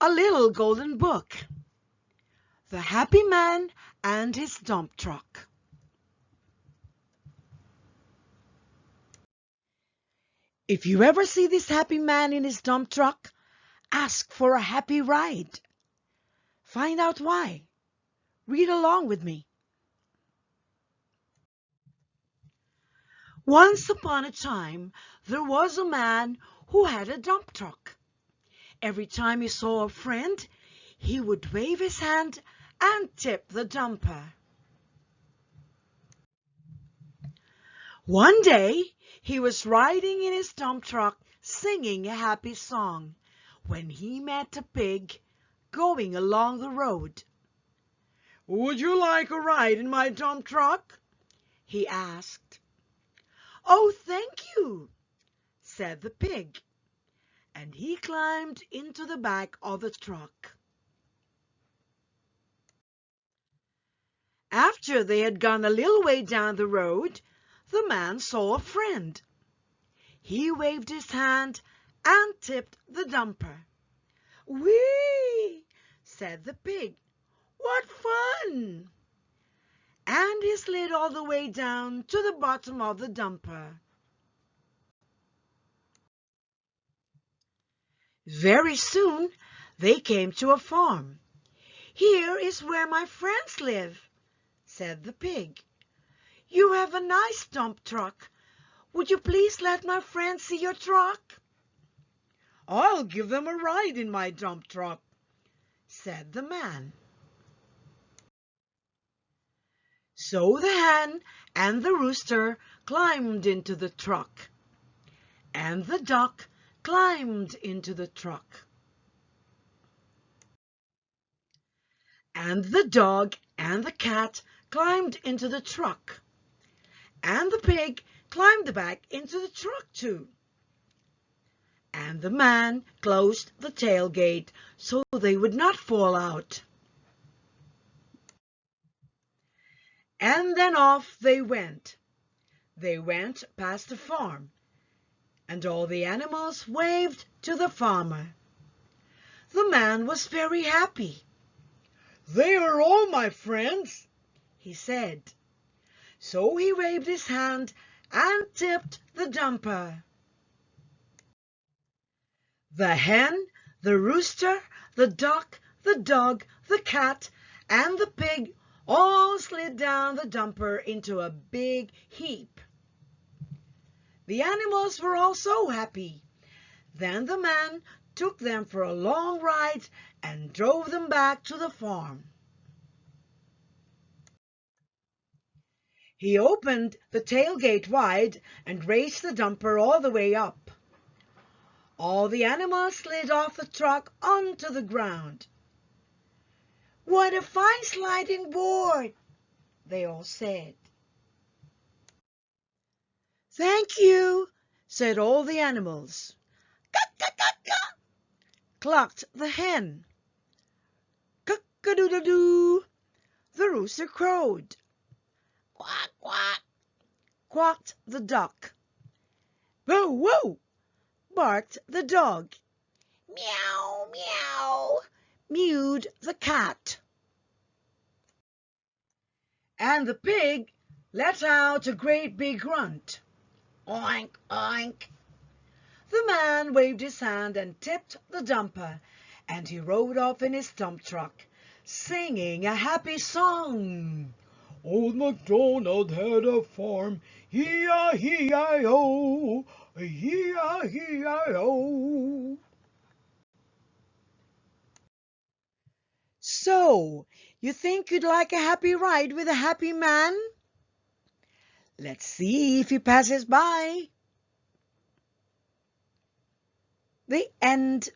A Little Golden Book. The Happy Man and His Dump Truck. If you ever see this happy man in his dump truck, ask for a happy ride. Find out why. Read along with me. Once upon a time, there was a man who had a dump truck. Every time he saw a friend, he would wave his hand and tip the dumper. One day, he was riding in his dump truck singing a happy song when he met a pig going along the road. "Would you like a ride in my dump truck?" he asked. "Oh, thank you," said the pig, and he climbed into the back of the truck. After they had gone a little way down the road, the man saw a friend. He waved his hand and tipped the dumper. "Whee!" said the pig. "What fun!" And he slid all the way down to the bottom of the dumper. Very soon they came to a farm. "Here is where my friends live," said the pig. "You have a nice dump truck. Would you please let my friends see your truck?" "I'll give them a ride in my dump truck," said the man. So the hen and the rooster climbed into the truck, and the duck climbed into the truck, and the dog and the cat climbed into the truck, and the pig climbed back into the truck too. And the man closed the tailgate so they would not fall out. And then off they went. They went past the farm, and all the animals waved to the farmer. The man was very happy. "They are all my friends," he said. So he waved his hand and tipped the dumper. The hen, the rooster, the duck, the dog, the cat, and the pig all slid down the dumper into a big heap. The animals were all so happy. Then the man took them for a long ride and drove them back to the farm. He opened the tailgate wide and raised the dumper all the way up. All the animals slid off the truck onto the ground. "What a fine sliding board!" they all said. "Thank you," said all the animals. "Ka-ka-ka-ka," clucked the hen. "Cock-a-doodle-doo," the rooster crowed. "Quack, quack," quacked the duck. "Bow, wow," barked the dog. "Meow, meow," mewed the cat. And the pig let out a great big grunt. "Oink, oink." The man waved his hand and tipped the dumper, and he rode off in his dump truck, singing a happy song. "Old MacDonald had a farm, E-I-E-I-O, E-I-E-I-O." So, you think you'd like a happy ride with a happy man? Let's see if he passes by. The end.